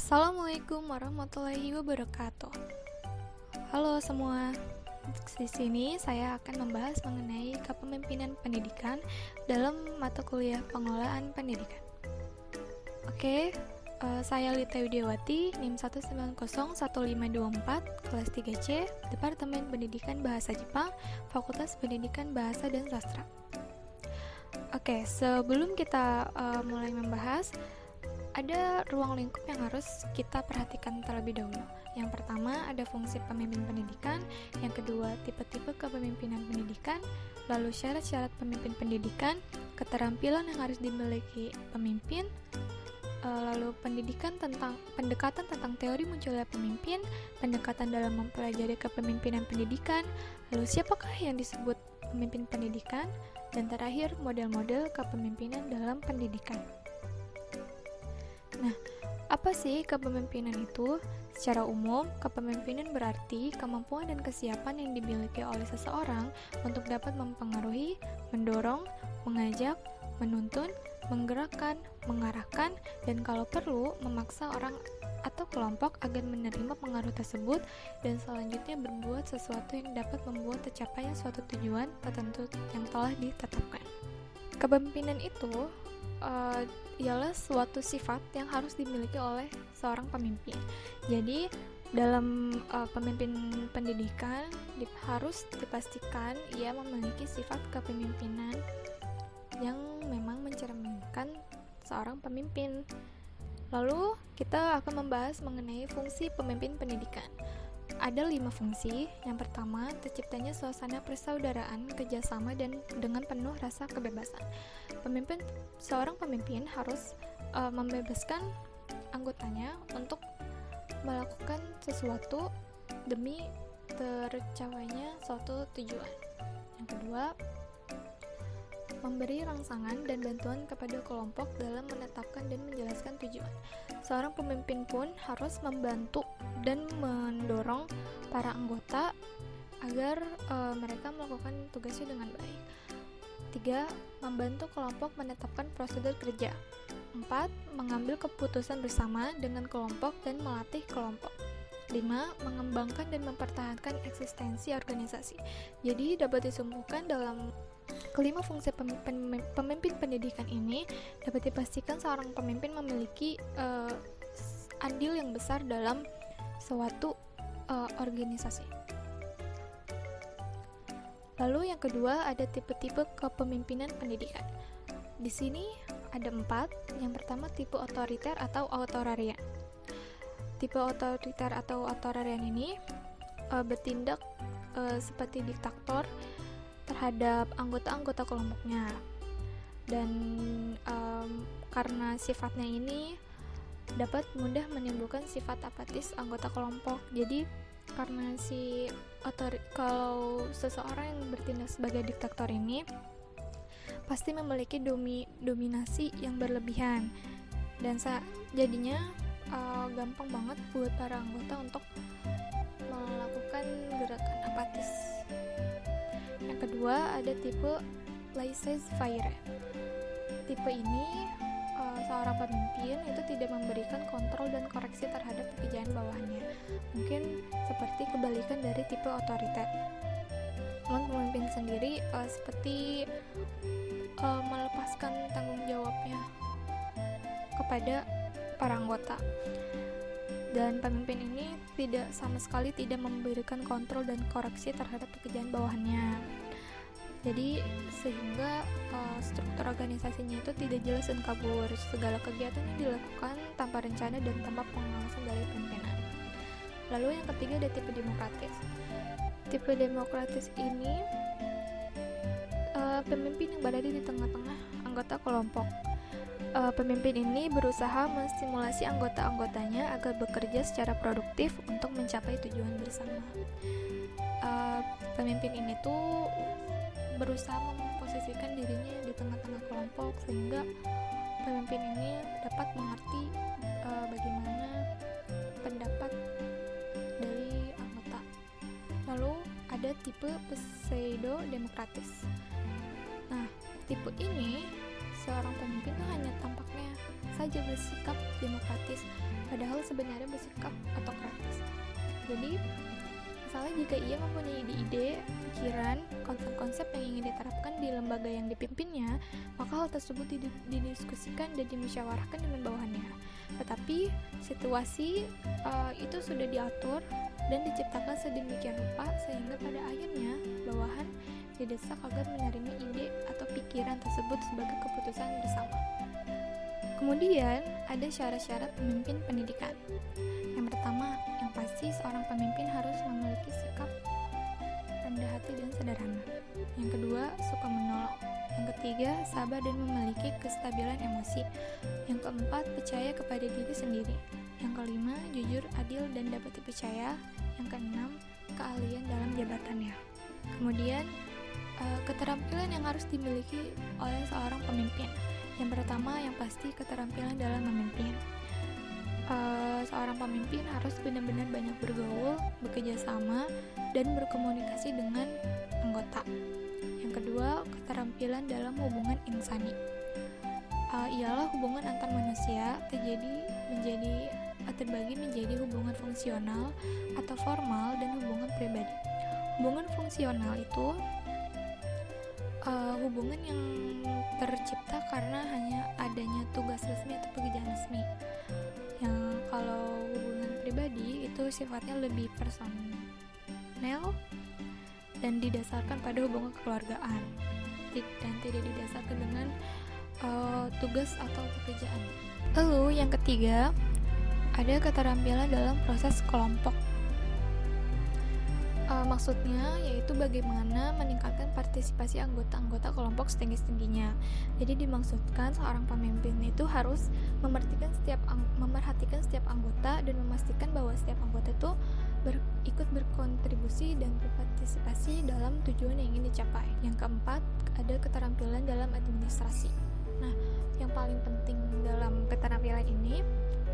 Assalamualaikum warahmatullahi wabarakatuh. Halo semua. Di sini saya akan membahas mengenai kepemimpinan pendidikan dalam mata kuliah pengelolaan pendidikan. Saya Lita Widiawati, NIM 1901524, kelas 3C, Departemen Pendidikan Bahasa Jepang, Fakultas Pendidikan Bahasa dan Sastra. Sebelum kita mulai membahas, ada ruang lingkup yang harus kita perhatikan terlebih dahulu. Yang pertama, ada fungsi pemimpin pendidikan. Yang kedua, tipe-tipe kepemimpinan pendidikan. Lalu syarat-syarat pemimpin pendidikan, keterampilan yang harus dimiliki pemimpin. Lalu pendekatan tentang teori munculnya pemimpin, pendekatan dalam mempelajari kepemimpinan pendidikan. Lalu siapakah yang disebut pemimpin pendidikan? Dan terakhir, model-model kepemimpinan dalam pendidikan. Nah, apa sih kepemimpinan itu? Secara umum, kepemimpinan berarti kemampuan dan kesiapan yang dimiliki oleh seseorang untuk dapat mempengaruhi, mendorong, mengajak, menuntun, menggerakkan, mengarahkan, dan kalau perlu, memaksa orang atau kelompok agar menerima pengaruh tersebut dan selanjutnya berbuat sesuatu yang dapat membuat tercapainya suatu tujuan tertentu yang telah ditetapkan. Kepemimpinan itu ialah suatu sifat yang harus dimiliki oleh seorang pemimpin. Jadi dalam pemimpin pendidikan harus dipastikan ia memiliki sifat kepemimpinan yang memang mencerminkan seorang pemimpin. Lalu kita akan membahas mengenai fungsi pemimpin pendidikan. Ada 5 fungsi. Yang pertama, terciptanya suasana persaudaraan, kerjasama, dan dengan penuh rasa kebebasan. Seorang pemimpin harus membebaskan anggotanya untuk melakukan sesuatu demi tercapainya suatu tujuan. Yang kedua, memberi rangsangan dan bantuan kepada kelompok dalam menetapkan dan menjelaskan tujuan. Seorang pemimpin pun harus membantu dan mendorong para anggota agar mereka melakukan tugasnya dengan baik. 3. Membantu kelompok menetapkan prosedur kerja. 4. Mengambil keputusan bersama dengan kelompok dan melatih kelompok. 5. Mengembangkan dan mempertahankan eksistensi organisasi. Jadi dapat disimpulkan dalam kelima fungsi pemimpin pendidikan ini dapat dipastikan seorang pemimpin memiliki andil yang besar dalam suatu organisasi. Lalu yang kedua ada tipe-tipe kepemimpinan pendidikan. Di sini ada 4. Yang pertama tipe otoriter atau authoritarian. Tipe otoriter atau authoritarian ini bertindak seperti diktator terhadap anggota-anggota kelompoknya. Dan karena sifatnya ini dapat mudah menimbulkan sifat apatis anggota kelompok. Jadi karena kalau seseorang yang bertindak sebagai diktator ini pasti memiliki dominasi yang berlebihan dan jadinya gampang banget buat para anggota untuk melakukan gerakan apatis. Yang kedua ada tipe laissez-faire. Tipe ini seorang pemimpin itu tidak memberikan kontrol dan koreksi terhadap pekerjaan bawahannya. Mungkin seperti kebalikan dari tipe otoriter. Namun pemimpin sendiri seperti melepaskan tanggung jawabnya kepada para anggota. Dan pemimpin ini sama sekali tidak memberikan kontrol dan koreksi terhadap pekerjaan bawahannya. Jadi sehingga struktur organisasinya itu tidak jelas dan kabur. Segala kegiatannya dilakukan tanpa rencana dan tanpa pengawasan dari pimpinan. Lalu yang ketiga ada tipe demokratis. Tipe demokratis ini pemimpin yang berada di tengah-tengah anggota kelompok. Pemimpin ini berusaha menstimulasi anggota-anggotanya agar bekerja secara produktif untuk mencapai tujuan bersama. Pemimpin ini tuh berusaha memposisikan dirinya di tengah-tengah kelompok sehingga pemimpin ini dapat mengerti bagaimana pendapat dari anggota. Lalu ada tipe pseudo-demokratis. Nah, tipe ini seorang pemimpin tuh hanya tampaknya saja bersikap demokratis, padahal sebenarnya bersikap autokratis. Jadi, misalnya jika ia mempunyai ide-ide, pikiran, konsep-konsep yang ingin diterapkan di lembaga yang dipimpinnya, maka hal tersebut didiskusikan dan dimusyawarahkan dengan bawahannya. Tetapi situasi itu sudah diatur dan diciptakan sedemikian rupa sehingga pada akhirnya bawahan didesak agar menerima ide atau pikiran tersebut sebagai keputusan bersama. Kemudian ada syarat-syarat pemimpin pendidikan. Yang pertama, yang pasti seorang pemimpin harus memiliki sikap rendah hati dan sederhana. Yang kedua, suka menolong. Yang ketiga, sabar dan memiliki kestabilan emosi. Yang keempat, percaya kepada diri sendiri. Yang kelima, jujur, adil, dan dapat dipercaya. Yang keenam, keahlian dalam jabatannya. Kemudian, keterampilan yang harus dimiliki oleh seorang pemimpin. Yang pertama, yang pasti keterampilan dalam memimpin. Seorang pemimpin harus benar-benar banyak bergaul, bekerja sama, dan berkomunikasi dengan anggota. Yang kedua, keterampilan dalam hubungan insani. Ialah hubungan antar manusia terbagi menjadi hubungan fungsional atau formal dan hubungan pribadi. Hubungan fungsional itu hubungan yang tercipta karena hanya adanya tugas resmi atau pekerjaan resmi. Yang kalau hubungan pribadi itu sifatnya lebih personal dan didasarkan pada hubungan kekeluargaan dan tidak didasarkan dengan tugas atau pekerjaan. Lalu yang ketiga, ada keterampilan dalam proses kelompok. Maksudnya yaitu bagaimana meningkatkan partisipasi anggota-anggota kelompok setinggi-tingginya. Jadi dimaksudkan seorang pemimpin itu harus memerhatikan setiap anggota dan memastikan bahwa setiap anggota itu ikut berkontribusi dan berpartisipasi dalam tujuan yang ingin dicapai. Yang keempat, ada keterampilan dalam administrasi. Nah, yang paling penting dalam keterampilan ini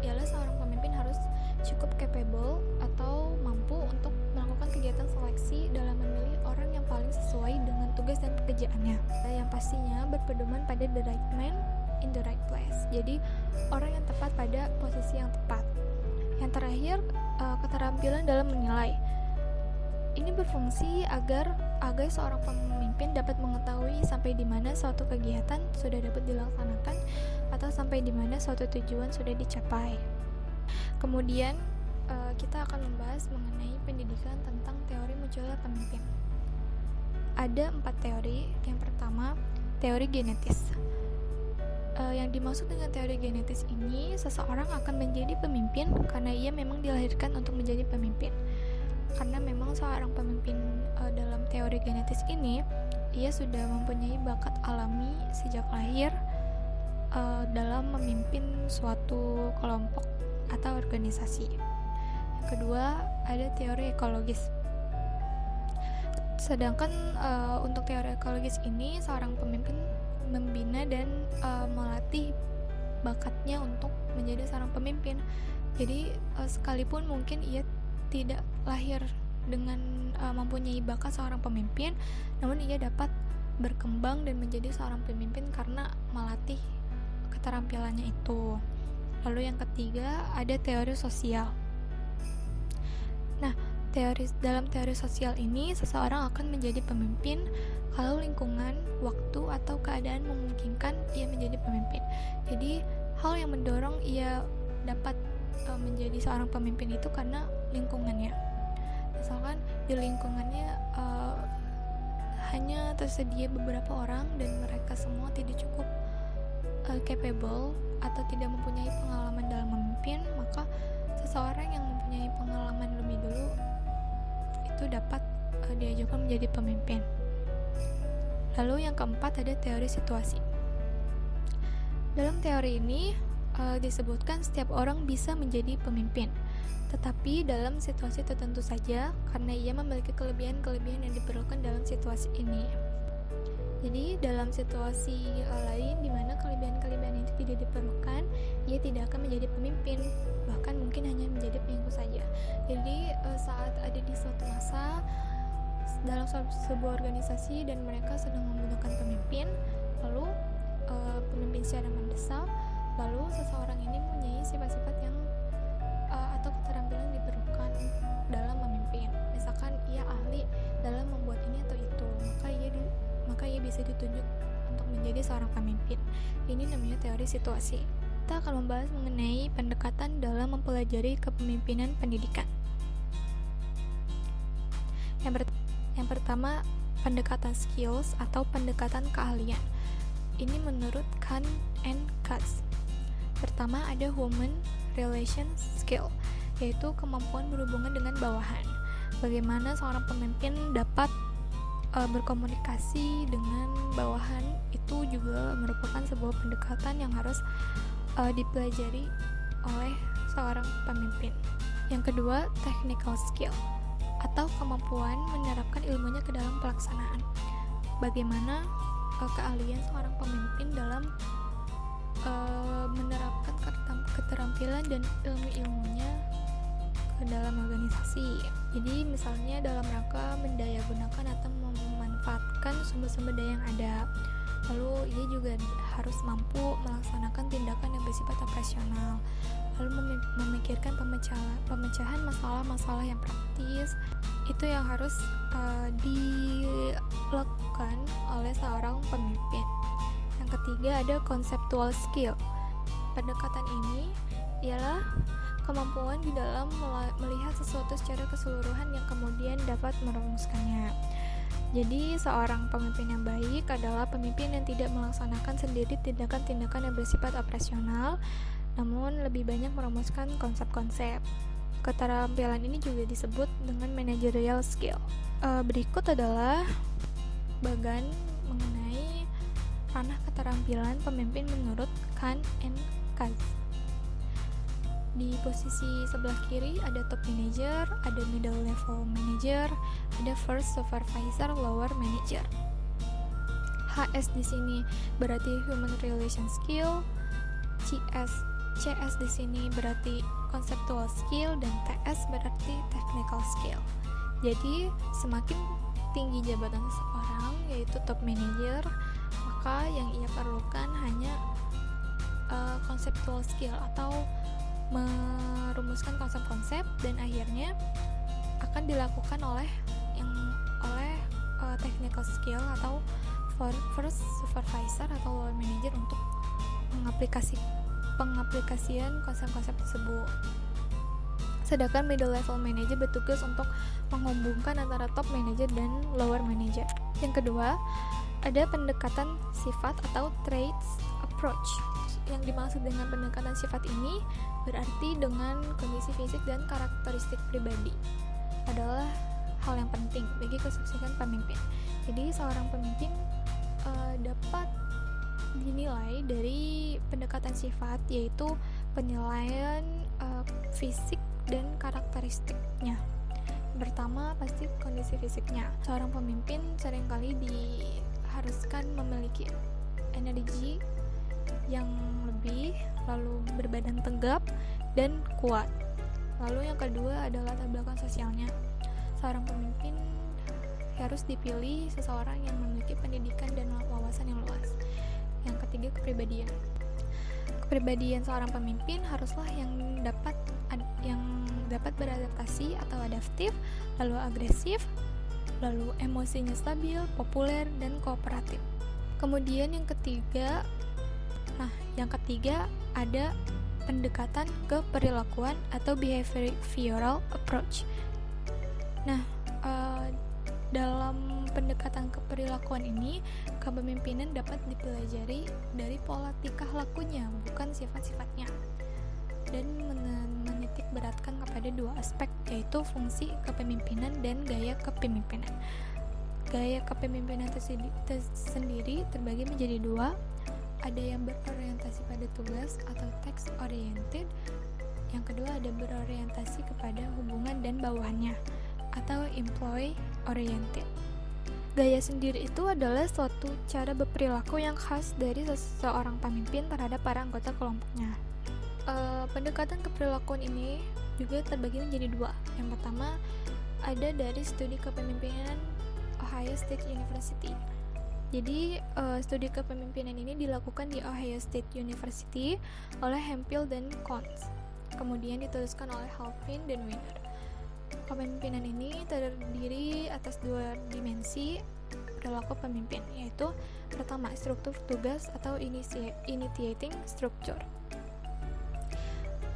ialah seorang pemimpin harus cukup capable atau mampu untuk melakukan kegiatan seleksi dalam memilih orang yang paling sesuai dengan tugas dan pekerjaannya. Yang pastinya berpedoman pada the right man in the right place. Jadi orang yang tepat pada posisi yang tepat. Yang terakhir, keterampilan dalam menilai. Ini berfungsi agar seorang pemimpin dapat mengetahui sampai di mana suatu kegiatan sudah dapat dilaksanakan atau sampai di mana suatu tujuan sudah dicapai. Kemudian kita akan membahas mengenai pendidikan tentang teori munculnya pemimpin. Ada 4 teori. Yang pertama, teori genetis. Yang dimaksud dengan teori genetis ini, seseorang akan menjadi pemimpin karena ia memang dilahirkan untuk menjadi pemimpin. Karena memang seorang pemimpin dalam teori genetis ini, ia sudah mempunyai bakat alami sejak lahir dalam memimpin suatu kelompok atau organisasi. Yang kedua, ada teori ekologis. Sedangkan untuk teori ekologis ini, seorang pemimpin membina dan melatih bakatnya untuk menjadi seorang pemimpin. Jadi sekalipun mungkin ia tidak lahir dengan mempunyai bakat seorang pemimpin, namun ia dapat berkembang dan menjadi seorang pemimpin karena melatih keterampilannya itu. Lalu yang ketiga, ada teori sosial. Nah, dalam teori sosial ini, seseorang akan menjadi pemimpin kalau lingkungan, waktu, atau keadaan memungkinkan ia menjadi pemimpin. Jadi, hal yang mendorong ia dapat menjadi seorang pemimpin itu karena lingkungannya. Misalkan di lingkungannya hanya tersedia beberapa orang dan mereka semua tidak cukup capable atau tidak mempunyai pengalaman dalam memimpin, maka seseorang yang mempunyai pengalaman lebih dulu itu dapat diajukan menjadi pemimpin. Lalu yang keempat, ada teori situasi. Dalam teori ini disebutkan setiap orang bisa menjadi pemimpin, tetapi dalam situasi tertentu saja karena ia memiliki kelebihan-kelebihan yang diperlukan dalam situasi ini. Jadi dalam situasi lain di mana kelebihan-kelebihan itu tidak diperlukan, ia tidak akan menjadi pemimpin, bahkan mungkin hanya menjadi pengikut saja. Jadi saat ada di suatu masa dalam sebuah organisasi dan mereka sedang membutuhkan pemimpin, lalu pemimpin secara mendesak, lalu seseorang ini mempunyai sifat-sifat yang atau keterampilan yang diperlukan dalam memimpin. Misalkan ia ahli dalam membuat ini atau itu, maka ia bisa ditunjuk untuk menjadi seorang pemimpin. Ini namanya teori situasi. Kita akan membahas mengenai pendekatan dalam mempelajari kepemimpinan pendidikan. Yang pertama, pendekatan skills atau pendekatan keahlian. Ini menurut Kahn and Katz. Pertama ada human relation skill, yaitu kemampuan berhubungan dengan bawahan. Bagaimana seorang pemimpin dapat berkomunikasi dengan bawahan, itu juga merupakan sebuah pendekatan yang harus dipelajari oleh seorang pemimpin. Yang kedua, technical skill atau kemampuan menerapkan ilmunya ke dalam pelaksanaan. Bagaimana keahlian seorang pemimpin dalam menerapkan keterampilan dan ilmu-ilmunya ke dalam organisasi. Jadi misalnya dalam rangka mendayagunakan atau memanfaatkan sumber-sumber daya yang ada. Lalu ia juga harus mampu melaksanakan tindakan yang bersifat operasional, lalu memikirkan pemecahan masalah-masalah yang praktis. Itu yang harus dilakukan oleh seorang pemimpin. Yang ketiga ada conceptual skill. Pendekatan ini ialah kemampuan di dalam melihat sesuatu secara keseluruhan yang kemudian dapat merumuskannya. Jadi seorang pemimpin yang baik adalah pemimpin yang tidak melaksanakan sendiri tindakan-tindakan yang bersifat operasional, namun lebih banyak merumuskan konsep-konsep. Keterampilan ini juga disebut dengan managerial skill. Berikut adalah bagan mengenai ranah keterampilan pemimpin menurut Kahn and Katz. Di posisi sebelah kiri ada top manager, ada middle level manager, ada first supervisor, lower manager. HS di sini berarti human relation skill, CS di sini berarti conceptual skill, dan TS berarti technical skill. Jadi semakin tinggi jabatan seseorang, yaitu top manager, maka yang ia perlukan hanya conceptual skill atau merumuskan konsep-konsep, dan akhirnya akan dilakukan oleh technical skill atau first supervisor atau lower manager untuk pengaplikasian konsep-konsep tersebut. Sedangkan middle level manager bertugas untuk menghubungkan antara top manager dan lower manager. Yang kedua, ada pendekatan sifat atau traits approach. Yang dimaksud dengan pendekatan sifat ini berarti dengan kondisi fisik dan karakteristik pribadi adalah hal yang penting bagi kesuksesan pemimpin. Jadi seorang pemimpin dapat dinilai dari pendekatan sifat, yaitu penilaian fisik dan karakteristiknya. Pertama pasti kondisi fisiknya. Seorang pemimpin seringkali diharuskan memiliki energi yang lebih, lalu berbadan tegap dan kuat. Lalu yang kedua adalah latar belakang sosialnya. Seorang pemimpin harus dipilih seseorang yang memiliki pendidikan dan wawasan yang luas. Yang ketiga, kepribadian. Kepribadian seorang pemimpin haruslah yang dapat beradaptasi atau adaptif, lalu agresif, lalu emosinya stabil, populer, dan kooperatif. Kemudian yang ketiga ada pendekatan keperilakuan atau behavioral approach. Dalam pendekatan keperilakuan ini, kepemimpinan dapat dipelajari dari pola tingkah lakunya, bukan sifat-sifatnya, dan menitik beratkan kepada dua aspek, yaitu fungsi kepemimpinan dan gaya kepemimpinan. Gaya kepemimpinan tersendiri terbagi menjadi dua. Ada yang berorientasi pada tugas atau task oriented. Yang kedua ada berorientasi kepada hubungan dan bawahannya atau employee oriented. Gaya sendiri itu adalah suatu cara berperilaku yang khas dari seseorang pemimpin terhadap para anggota kelompoknya. Pendekatan keperilakuan ini juga terbagi menjadi dua. Yang pertama ada dari studi kepemimpinan Ohio State University. Jadi, studi kepemimpinan ini dilakukan di Ohio State University oleh Hemphill dan Coons. Kemudian dituliskan oleh Halpin dan Wiener. Kepemimpinan ini terdiri atas 2 dimensi perilaku pemimpin, yaitu pertama, struktur tugas atau initiating structure.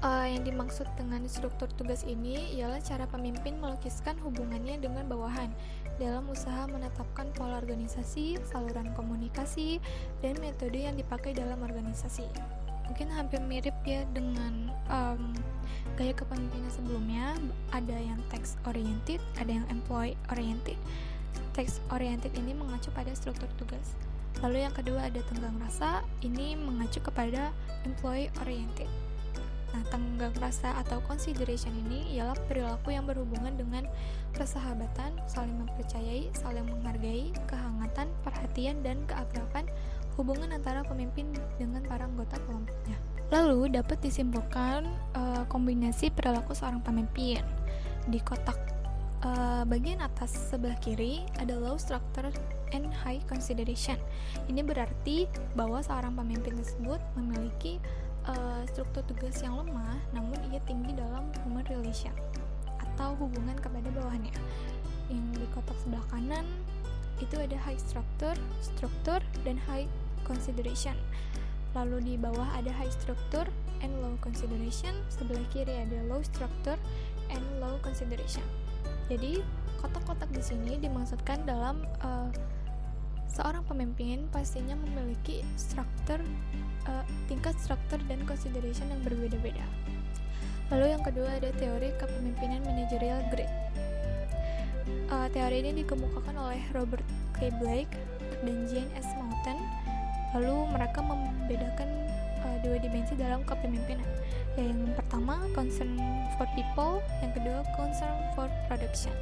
Yang dimaksud dengan struktur tugas ini ialah cara pemimpin melukiskan hubungannya dengan bawahan dalam usaha menetapkan pola organisasi, saluran komunikasi, dan metode yang dipakai dalam organisasi. Mungkin hampir mirip ya dengan gaya kepemimpinan sebelumnya. Ada yang text oriented, ada yang employee oriented. Text oriented ini mengacu pada struktur tugas. Lalu yang kedua ada tenggang rasa, ini mengacu kepada employee oriented. Nah, tenggang rasa atau consideration ini ialah perilaku yang berhubungan dengan persahabatan, saling mempercayai, saling menghargai, kehangatan, perhatian, dan keakraban hubungan antara pemimpin dengan para anggota kelompoknya. Lalu dapat disimpulkan kombinasi perilaku seorang pemimpin. Di kotak bagian atas sebelah kiri ada low structure and high consideration. Ini berarti bahwa seorang pemimpin tersebut memiliki struktur tugas yang lemah, namun ia tinggi dalam human relation atau hubungan kepada bawahannya. Yang di kotak sebelah kanan itu ada high structure, dan high consideration. Lalu di bawah ada high structure and low consideration. Sebelah kiri ada low structure and low consideration. Jadi kotak-kotak di sini dimaksudkan dalam seorang pemimpin pastinya memiliki tingkat struktur dan consideration yang berbeda-beda. Lalu yang kedua ada teori kepemimpinan managerial grade. Teori ini dikemukakan oleh Robert K. Blake dan Jane S. Moulton. Lalu mereka membedakan 2 dimensi dalam kepemimpinan. Yang pertama concern for people, yang kedua concern for production.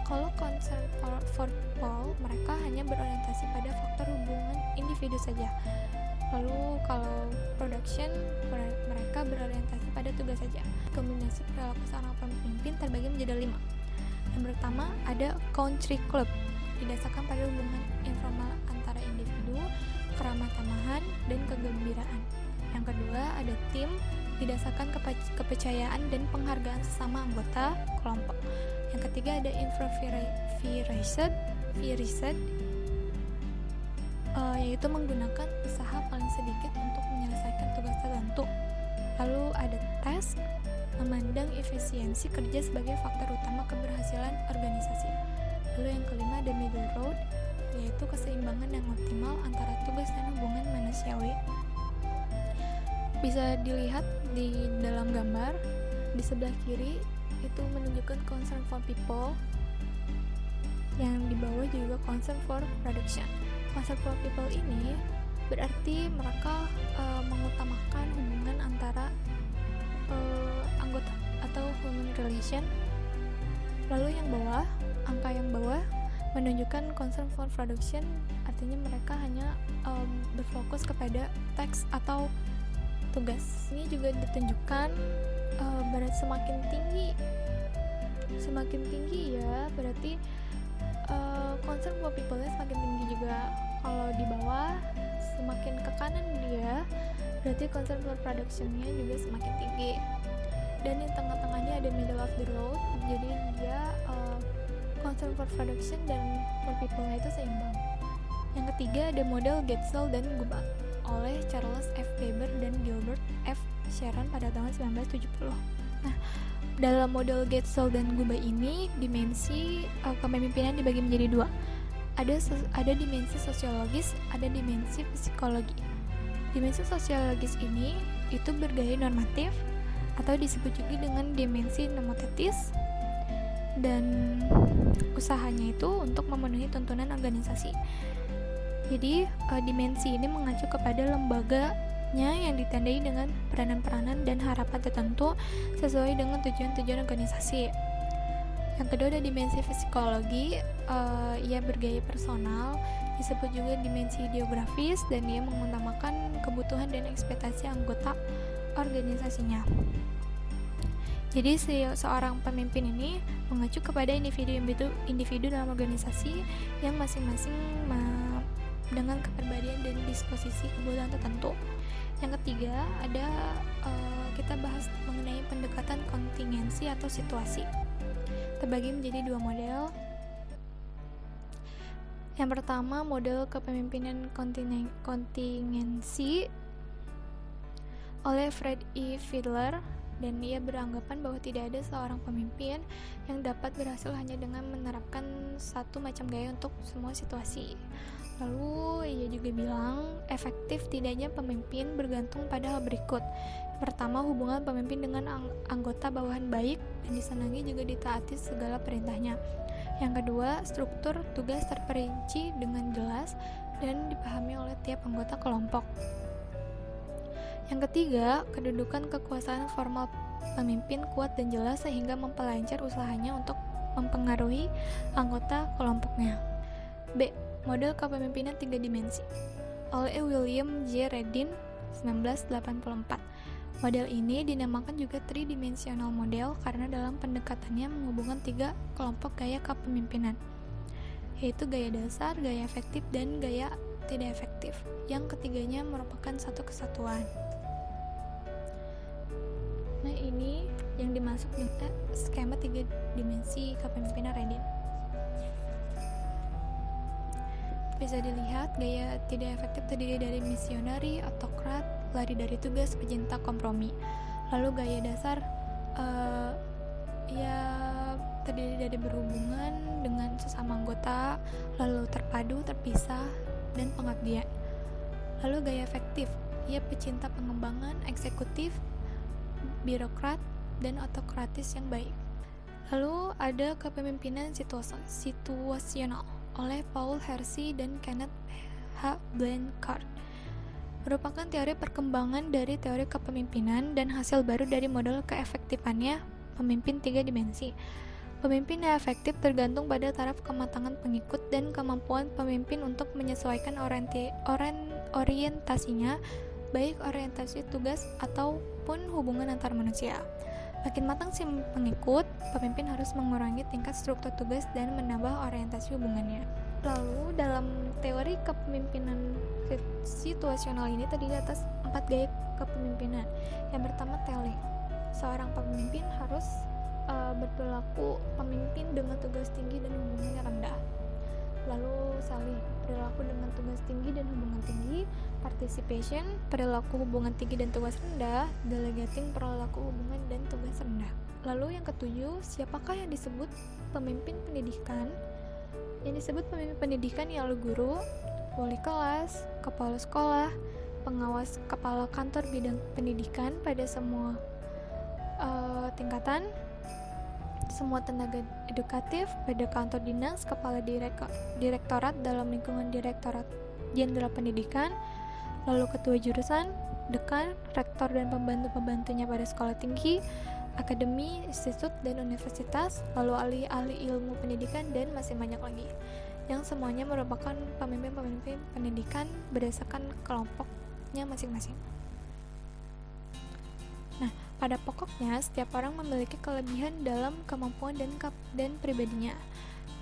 Kalau concern for people, mereka hanya berorientasi pada faktor hubungan individu saja. Lalu kalau production, mereka berorientasi pada tugas saja. Kombinasi perilaku seorang pemimpin terbagi menjadi 5. Yang pertama ada country club, didasarkan pada hubungan informal antara individu, keramah tamahan, dan kegembiraan. Yang kedua ada tim, didasarkan kepercayaan dan penghargaan sesama anggota kelompok. Yang ketiga ada improvisation, yaitu menggunakan usaha paling sedikit untuk menyelesaikan tugas tertentu. Lalu ada task, memandang efisiensi kerja sebagai faktor utama keberhasilan organisasi. Lalu yang kelima ada middle road, yaitu keseimbangan yang optimal antara tugas dan hubungan manusiawi. Bisa dilihat di dalam gambar di sebelah kiri itu menunjukkan concern for people, yang di bawah juga concern for production. Concern for people ini berarti mereka mengutamakan hubungan antara anggota atau human relation. Lalu yang bawah, angka yang bawah menunjukkan concern for production, artinya mereka hanya berfokus kepada teks atau tugas. Ini juga ditunjukkan semakin tinggi ya, berarti concern for people-nya semakin tinggi juga. Kalau di bawah semakin ke kanan dia, berarti concern for production-nya juga semakin tinggi. Dan yang tengah-tengahnya ada middle of the road, jadi dia concern for production dan for people-nya itu seimbang. Yang ketiga ada model Getzel dan Guba oleh Charles F. Weber dan Gilbert F. Sharon pada tahun 1970. Nah, dalam model Getzel dan Guba ini dimensi kepemimpinan dibagi menjadi 2. Ada dimensi sosiologis, ada dimensi psikologi. Dimensi sosiologis ini itu bergaya normatif atau disebut juga dengan dimensi nomotetis, dan usahanya itu untuk memenuhi tuntunan organisasi. Jadi dimensi ini mengacu kepada lembaganya yang ditandai dengan peranan-peranan dan harapan tertentu sesuai dengan tujuan-tujuan organisasi. Yang kedua ada dimensi psikologi, ia bergaya personal, disebut juga dimensi geografis, dan dia mengutamakan kebutuhan dan ekspektasi anggota organisasinya. Jadi seorang pemimpin ini mengacu kepada individu dalam organisasi yang masing-masing dengan kepribadian dan disposisi kebutuhan tertentu. Yang ketiga, kita bahas mengenai pendekatan kontingensi atau situasi. Terbagi menjadi 2 model. Yang pertama, model kepemimpinan kontingensi oleh Fred E. Fiedler, dan ia beranggapan bahwa tidak ada seorang pemimpin yang dapat berhasil hanya dengan menerapkan satu macam gaya untuk semua situasi. Lalu ia juga bilang efektif tidaknya pemimpin bergantung pada hal berikut. Pertama, hubungan pemimpin dengan anggota bawahan baik dan disenangi juga ditaati segala perintahnya. Yang kedua, struktur tugas terperinci dengan jelas dan dipahami oleh tiap anggota kelompok. Yang ketiga, kedudukan kekuasaan formal pemimpin kuat dan jelas sehingga memperlancar usahanya untuk mempengaruhi anggota kelompoknya. B. Model kepemimpinan 3 dimensi oleh William J. Redin 1984. Model ini dinamakan juga tridimensional model karena dalam pendekatannya menghubungkan 3 kelompok gaya kepemimpinan, yaitu gaya dasar, gaya efektif, dan gaya tidak efektif, yang ketiganya merupakan satu kesatuan. Nah, ini yang dimaksud dengan skema 3 dimensi kepemimpinan Redin. Bisa dilihat, gaya tidak efektif terdiri dari misionari, autokrat, lari dari tugas, pecinta kompromi. Lalu gaya dasar terdiri dari berhubungan dengan sesama anggota, lalu terpadu, terpisah, dan pengabdian. Lalu gaya efektif, ia pecinta pengembangan, eksekutif, birokrat, dan autokratis yang baik. Lalu ada kepemimpinan situasional oleh Paul Hersey dan Kenneth H. Blanchard, merupakan teori perkembangan dari teori kepemimpinan dan hasil baru dari model keefektifannya pemimpin 3 dimensi. Pemimpin yang efektif tergantung pada taraf kematangan pengikut dan kemampuan pemimpin untuk menyesuaikan orientasinya, baik orientasi tugas ataupun hubungan antar manusia. Makin matang si pengikut, pemimpin harus mengurangi tingkat struktur tugas dan menambah orientasi hubungannya. Lalu dalam teori kepemimpinan situasional ini terdiri atas 4 gaya kepemimpinan. Yang pertama, tele. Seorang pemimpin harus berperilaku pemimpin dengan tugas tinggi dan hubungannya rendah. Lalu salih, perilaku dengan tugas tinggi dan hubungan tinggi. Participation, perilaku hubungan tinggi dan tugas rendah. Delegating, perilaku hubungan dan tugas rendah. Lalu yang ketujuh, siapakah yang disebut pemimpin pendidikan? Yang disebut pemimpin pendidikan ialah guru, wali kelas, kepala sekolah, pengawas kepala kantor bidang pendidikan pada semua tingkatan, semua tenaga edukatif pada kantor dinas, kepala direktorat dalam lingkungan direktorat jenderal pendidikan, lalu ketua jurusan, dekan, rektor dan pembantu-pembantunya pada sekolah tinggi, akademi, institut, dan universitas, lalu ahli-ahli ilmu pendidikan, dan masih banyak lagi, yang semuanya merupakan pemimpin-pemimpin pendidikan berdasarkan kelompoknya masing-masing. Nah, pada pokoknya setiap orang memiliki kelebihan dalam kemampuan dan pribadinya,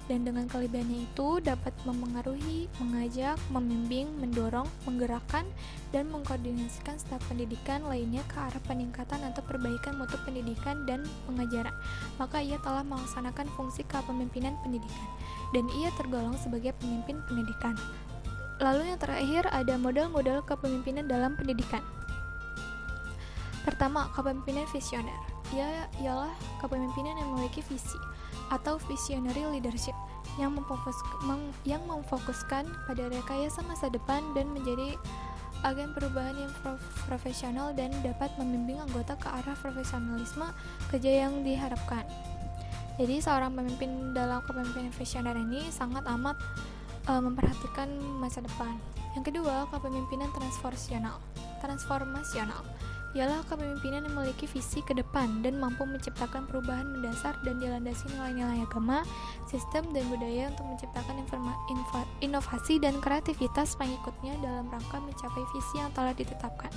dan dengan kelebihannya itu dapat mempengaruhi, mengajak, membimbing, mendorong, menggerakkan, dan mengkoordinasikan staf pendidikan lainnya ke arah peningkatan atau perbaikan mutu pendidikan dan pengajaran. Maka ia telah melaksanakan fungsi kepemimpinan pendidikan, dan ia tergolong sebagai pemimpin pendidikan. Lalu yang terakhir ada model-model kepemimpinan dalam pendidikan. Pertama, kepemimpinan visioner. Ialah kepemimpinan yang memiliki visi atau visionary leadership yang memfokuskan pada rekayasa masa depan dan menjadi agen perubahan yang profesional dan dapat membimbing anggota ke arah profesionalisme kerja yang diharapkan. Jadi seorang pemimpin dalam kepemimpinan visioner ini sangat amat memperhatikan masa depan. Yang kedua, kepemimpinan transformasional ialah kepemimpinan yang memiliki visi ke depan dan mampu menciptakan perubahan mendasar dan dilandasi nilai-nilai agama, sistem, dan budaya untuk menciptakan inovasi dan kreativitas pengikutnya dalam rangka mencapai visi yang telah ditetapkan,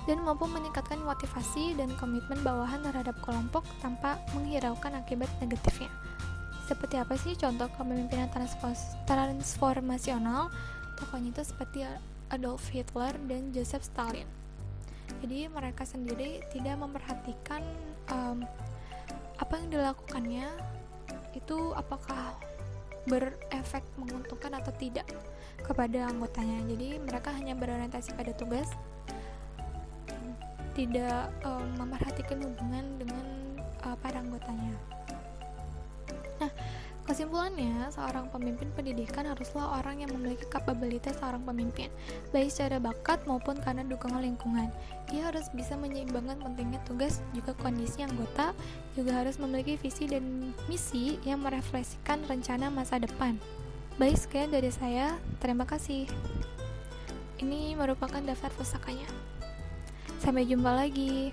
dan mampu meningkatkan motivasi dan komitmen bawahan terhadap kelompok tanpa menghiraukan akibat negatifnya. Seperti apa sih contoh kepemimpinan transformasional? Tokohnya itu seperti Adolf Hitler dan Joseph Stalin. Jadi mereka sendiri tidak memperhatikan apa yang dilakukannya itu apakah berefek menguntungkan atau tidak kepada anggotanya. Jadi mereka hanya berorientasi pada tugas, tidak memperhatikan hubungan dengan para anggotanya. Nah, kesimpulannya, seorang pemimpin pendidikan haruslah orang yang memiliki kapabilitas seorang pemimpin, baik secara bakat maupun karena dukungan lingkungan. Ia harus bisa menyeimbangkan pentingnya tugas, juga kondisi anggota, juga harus memiliki visi dan misi yang merefleksikan rencana masa depan. Baik, sekian dari saya. Terima kasih. Ini merupakan daftar pusakanya. Sampai jumpa lagi.